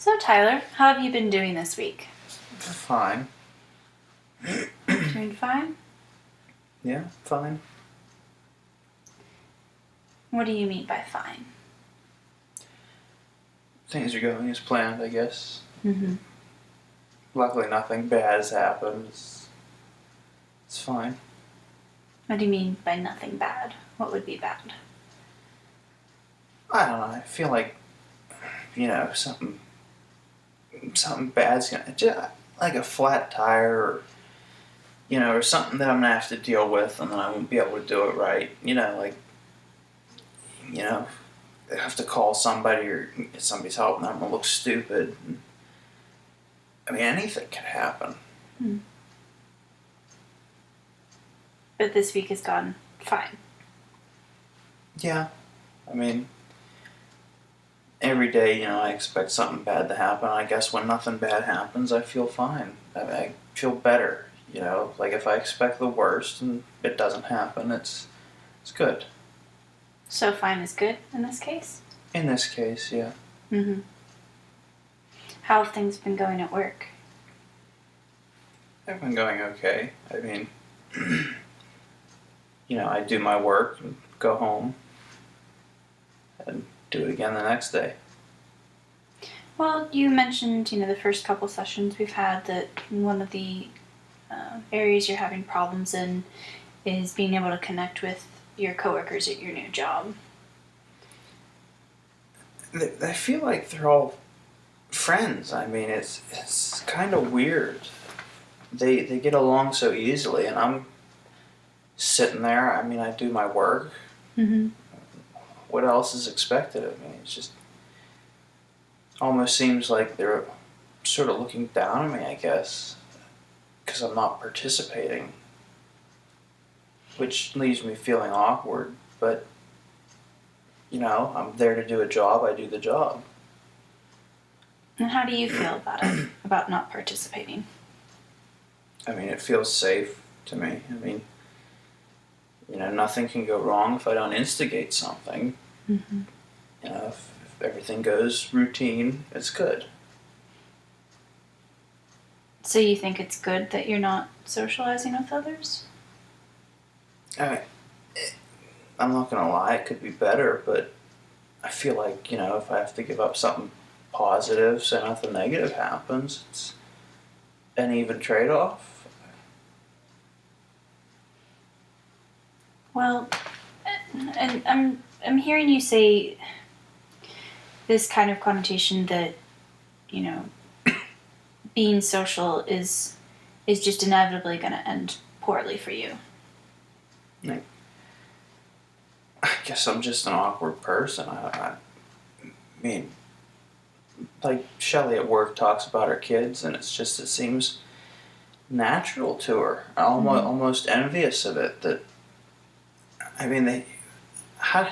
So, Tyler, how have you been doing this week? Fine. Doing fine? Yeah, fine. What do you mean by fine? Things are going as planned, I guess. Mm-hmm. Luckily, nothing bad has happened. It's fine. What do you mean by nothing bad? What would be bad? I don't know. I feel like, something bad's gonna, just like a flat tire, or or something that I'm gonna have to deal with, and then I won't be able to do it right. I have to call somebody or get somebody's help, and I'm gonna look stupid. I mean, anything could happen. But this week has gone fine. Yeah, I mean, every day, I expect something bad to happen. I guess when nothing bad happens, I feel fine. I feel better. Like if I expect the worst and it doesn't happen, it's good. So fine is good in this case? In this case, yeah. Mm-hmm. How have things been going at work? They've been going okay. I mean, I do my work and go home and do it again the next day. Well, you mentioned, the first couple sessions we've had that one of the areas you're having problems in is being able to connect with your coworkers at your new job. I feel like they're all friends. I mean, it's kind of weird. They get along so easily, and I'm sitting there. I mean, I do my work. Mm-hmm. What else is expected of me? It's just almost seems like they're sort of looking down on me, I guess, because I'm not participating, which leaves me feeling awkward. But I'm there to do a job. I do the job. And how do you feel about it, about not participating? I mean, it feels safe to me. I mean, nothing can go wrong if I don't instigate something. Mm-hmm. If everything goes routine, it's good. So you think it's good that you're not socializing with others? I mean, I'm not going to lie, it could be better, but I feel like, if I have to give up something positive so nothing negative happens, it's an even trade-off. Well, and I'm hearing you say this kind of connotation that, being social is just inevitably going to end poorly for you. I guess I'm just an awkward person. I mean, like Shelley at work talks about her kids, and it seems natural to her. I'm almost envious of it. That, I mean, how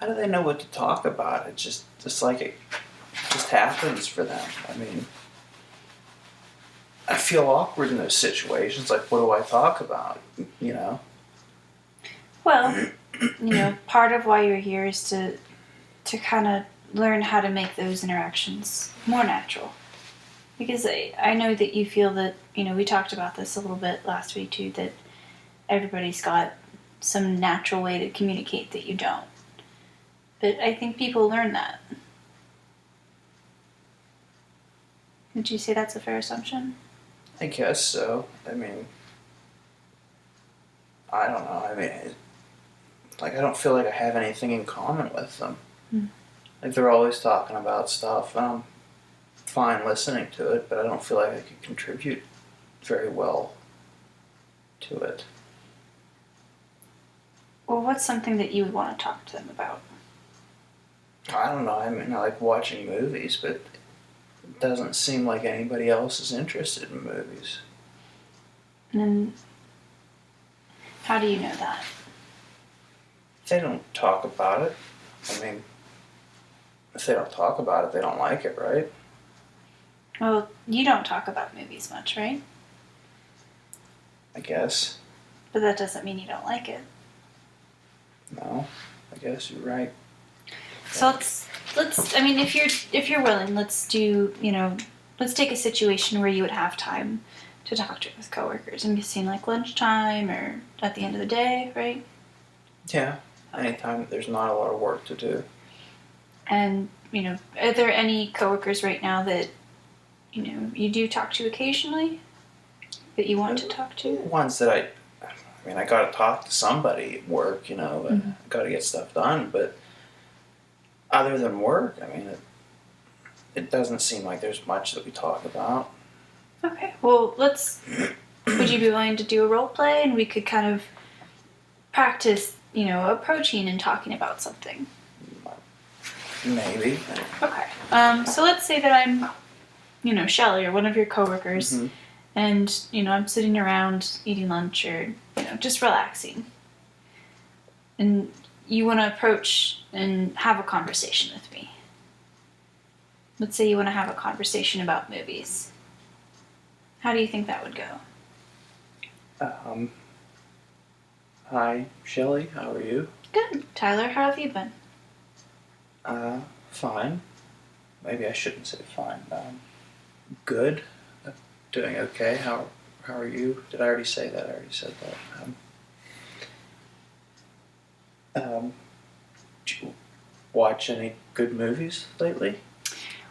do they know what to talk about? It's just like it just happens for them. I mean, I feel awkward in those situations. Like, what do I talk about? Well, part of why you're here is to kind of learn how to make those interactions more natural. Because I know that you feel that, we talked about this a little bit last week too, that everybody's got some natural way to communicate that you don't. But I think people learn that. Would you say that's a fair assumption? I guess so. I mean, I don't know. I mean, I don't feel like I have anything in common with them. Like, they're always talking about stuff, and I'm fine listening to it, but I don't feel like I could contribute very well to it. Well, what's something that you would want to talk to them about? I don't know. I mean, I like watching movies, but it doesn't seem like anybody else is interested in movies. And how do you know that? They don't talk about it. I mean, if they don't talk about it, they don't like it, right? Well, you don't talk about movies much, right? I guess. But that doesn't mean you don't like it. No, I guess you're right. So let's. I mean, if you're willing, let's do. Let's take a situation where you would have time to talk to with coworkers. I'm guessing like lunchtime or at the end of the day, right? Yeah. Anytime there's not a lot of work to do. And are there any coworkers right now that you do talk to occasionally that you want to talk to? Ones that I got to talk to somebody at work, and got to get stuff done. But other than work, I mean, it doesn't seem like there's much that we talk about. Okay, well, would you be willing to do a role play and we could kind of practice, approaching and talking about something? Maybe. Okay. So let's say that I'm, Shelly or one of your coworkers, Mm-hmm. and, I'm sitting around eating lunch or, just relaxing. And you want to approach and have a conversation with me. Let's say you want to have a conversation about movies. How do you think that would go? Hi, Shelley. How are you? Good. Tyler, how have you been? Fine. Maybe I shouldn't say fine. Good. Doing okay. How are you? Did I already say that? I already said that. Did you watch any good movies lately?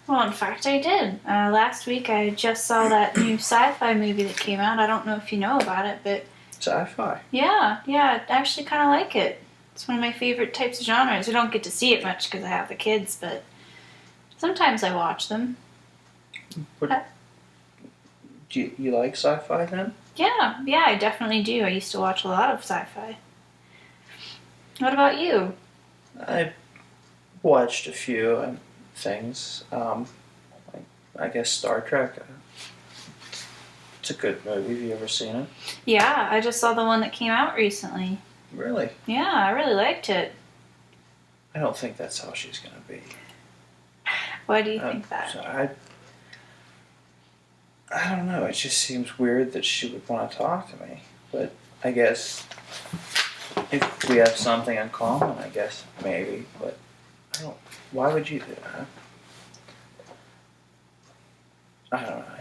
Well, in fact, I did. Last week I just saw that new sci-fi movie that came out. I don't know if you know about it, but... Sci-fi? Yeah, I actually kind of like it. It's one of my favorite types of genres. I don't get to see it much because I have the kids, but sometimes I watch them. Do you like sci-fi then? Yeah, I definitely do. I used to watch a lot of sci-fi. What about you? I watched a few things. I guess Star Trek. It's a good movie. Have you ever seen it? Yeah, I just saw the one that came out recently. Really? Yeah, I really liked it. I don't think that's how she's going to be. Why do you think that? So I don't know. It just seems weird that she would want to talk to me. But I guess if we have something in common, I guess maybe. But I don't. Why would you? I don't know. I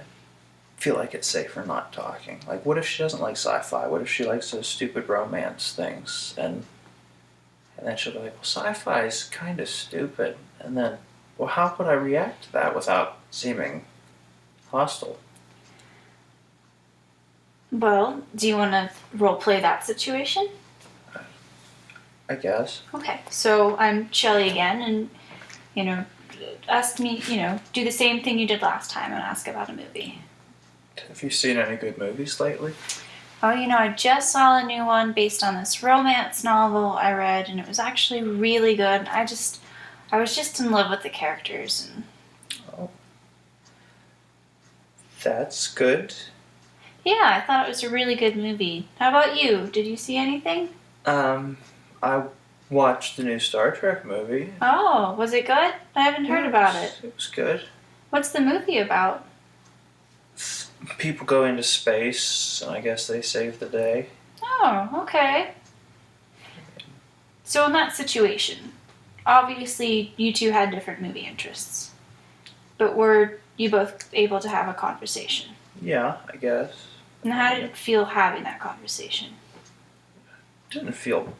feel like it's safer not talking. Like, what if she doesn't like sci-fi? What if she likes those stupid romance things? And then she'll be like, well, sci-fi is kind of stupid. And then, well, how would I react to that without seeming hostile? Well, do you want to role play that situation? I guess. Okay, so I'm Shelly again, and ask me, do the same thing you did last time and ask about a movie. Have you seen any good movies lately? Oh, I just saw a new one based on this romance novel I read, and it was actually really good. I was just in love with the characters. And Oh, that's good. yeah, I thought it was a really good movie. How about you? Did you see anything? I watched the new Star Trek movie. Oh, was it good? I haven't heard about it. It was good. What's the movie about? People go into space, and I guess they save the day. Oh, okay. So in that situation, obviously you two had different movie interests, but were you both able to have a conversation? Yeah, I guess. And how did it feel having that conversation? Didn't feel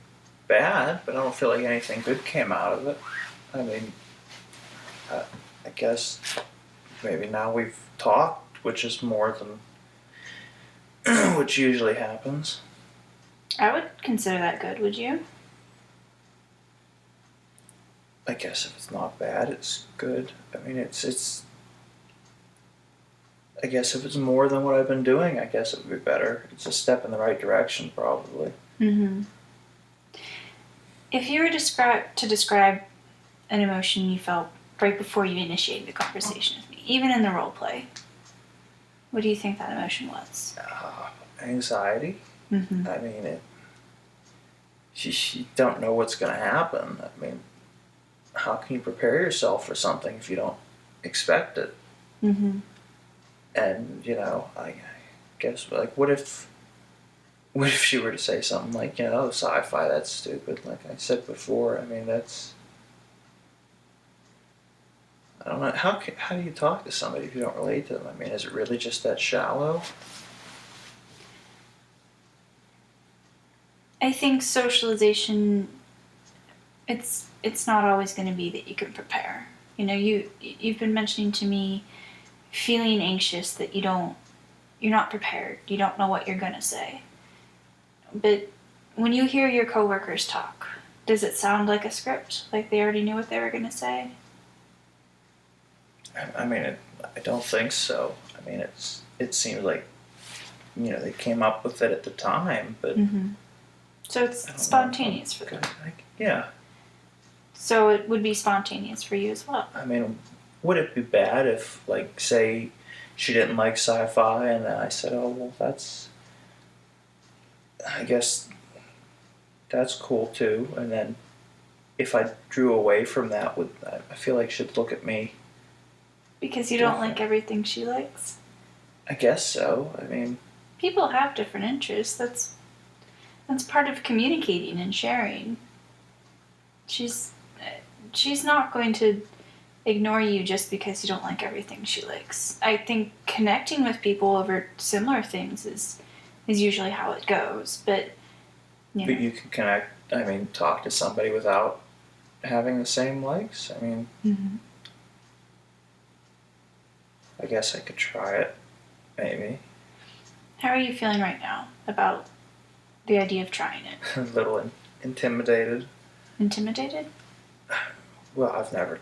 bad, but I don't feel like anything good came out of it. I mean, I guess maybe now we've talked, which is more than which usually happens. I would consider that good, would you? I guess if it's not bad, it's good. I mean, it's. I guess if it's more than what I've been doing, I guess it would be better. It's a step in the right direction, probably. Mm-hmm. If you were to describe an emotion you felt right before you initiated the conversation with me, even in the role play, what do you think that emotion was? Anxiety. Mm-hmm. I mean, you don't know what's going to happen. I mean, how can you prepare yourself for something if you don't expect it? Mm-hmm. And I guess like what if she were to say something like sci-fi, that's stupid, like I said before. I mean, that's I don't know. How do you talk to somebody if you don't relate to them? I mean, is it really just that shallow? I think socialization, it's not always going to be that you can prepare. You know, you've been mentioning to me feeling anxious that you're not prepared. You don't know what you're going to say. But when you hear your coworkers talk, does it sound like a script? Like they already knew what they were going to say? I mean, I don't think so. I mean, it seems like, they came up with it at the time, but Mm-hmm. So I it's don't know. spontaneous for them. Yeah. So it would be spontaneous for you as well. I mean, would it be bad if, like, say, she didn't like sci-fi, and then I said, "Oh, well, I guess that's cool too," and then if I drew away from that, I feel like she'd look at me. Because you don't like everything she likes? I guess so. I mean, People have different interests. That's part of communicating and sharing. She's not going to ignore you just because you don't like everything she likes. I think connecting with people over similar things is usually how it goes. But but you can connect. I mean, talk to somebody without having the same likes. I mean, mm-hmm. I guess I could try it, maybe. How are you feeling right now about the idea of trying it? A little intimidated. Intimidated? Well, I've never.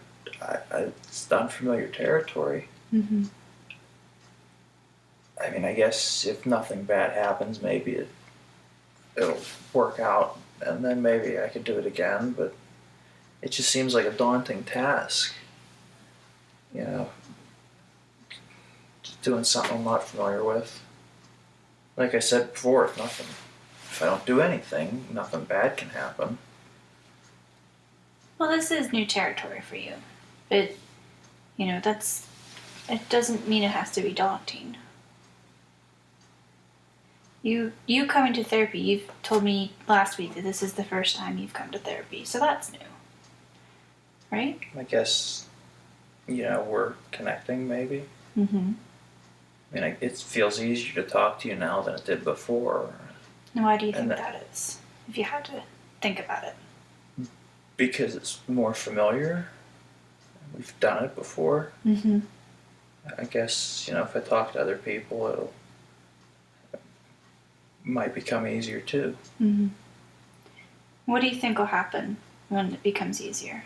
It's unfamiliar territory. Mm-hmm. I mean, I guess if nothing bad happens, maybe it'll work out, and then maybe I could do it again. But it just seems like a daunting task. Just doing something I'm not familiar with. Like I said before, if I don't do anything, nothing bad can happen. Well, this is new territory for you, but it doesn't mean it has to be daunting. You coming to therapy, you've told me last week that this is the first time you've come to therapy, so that's new. Right? I guess, we're connecting maybe. Mm-hmm. I mean, it feels easier to talk to you now than it did before. And why do you think that is, if you had to think about it? Because it's more familiar. We've done it before. Mm-hmm. I guess, if I talk to other people, it might become easier too. Mm-hmm. What do you think will happen when it becomes easier?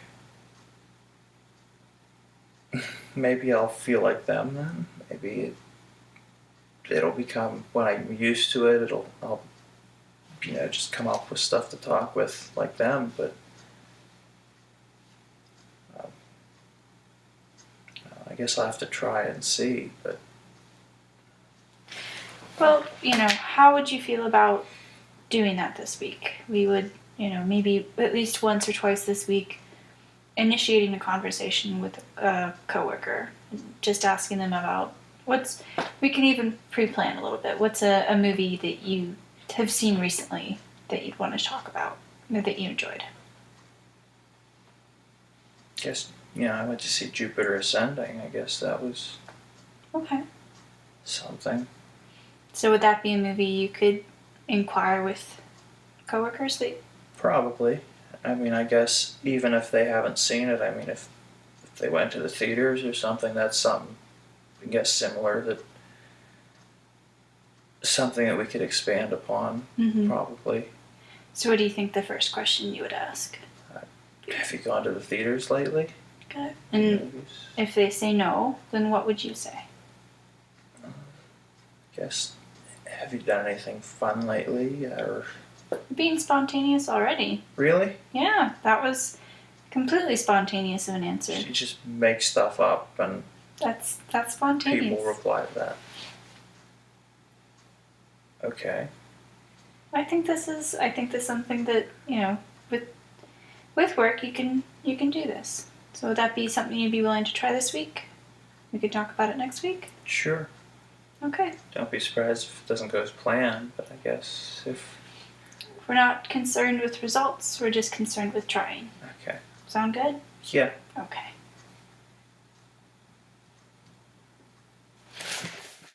Maybe I'll feel like them then. Maybe it'll become, when I'm used to it, I'll just come up with stuff to talk with like them, but I guess I'll have to try and see, but Well, how would you feel about doing that this week? We would, maybe at least once or twice this week, initiating a conversation with a coworker, just asking them about we can even pre-plan a little bit. What's a movie that you have seen recently that you'd want to talk about, or that you enjoyed? I guess, I went to see Jupiter Ascending. I guess that was Okay. something. So would that be a movie you could inquire with coworkers that? Probably. I mean, I guess even if they haven't seen it, I mean, if they went to the theaters or something, that's something, I guess, similar, something that we could expand upon, Mm-hmm. probably. So what do you think the first question you would ask? Have you gone to the theaters lately? Okay. And if they say no, then what would you say? Guess, have you done anything fun lately, or? Being spontaneous already. Really? Yeah, that was completely spontaneous of an answer. You just make stuff up and That's spontaneous. people reply to that. Okay. I think this is something that, with work you can do this. So would that be something you'd be willing to try this week? We could talk about it next week? Sure. Okay. Don't be surprised if it doesn't go as planned, but I guess if We're not concerned with results, we're just concerned with trying. Okay. Sound good? Yeah. Okay.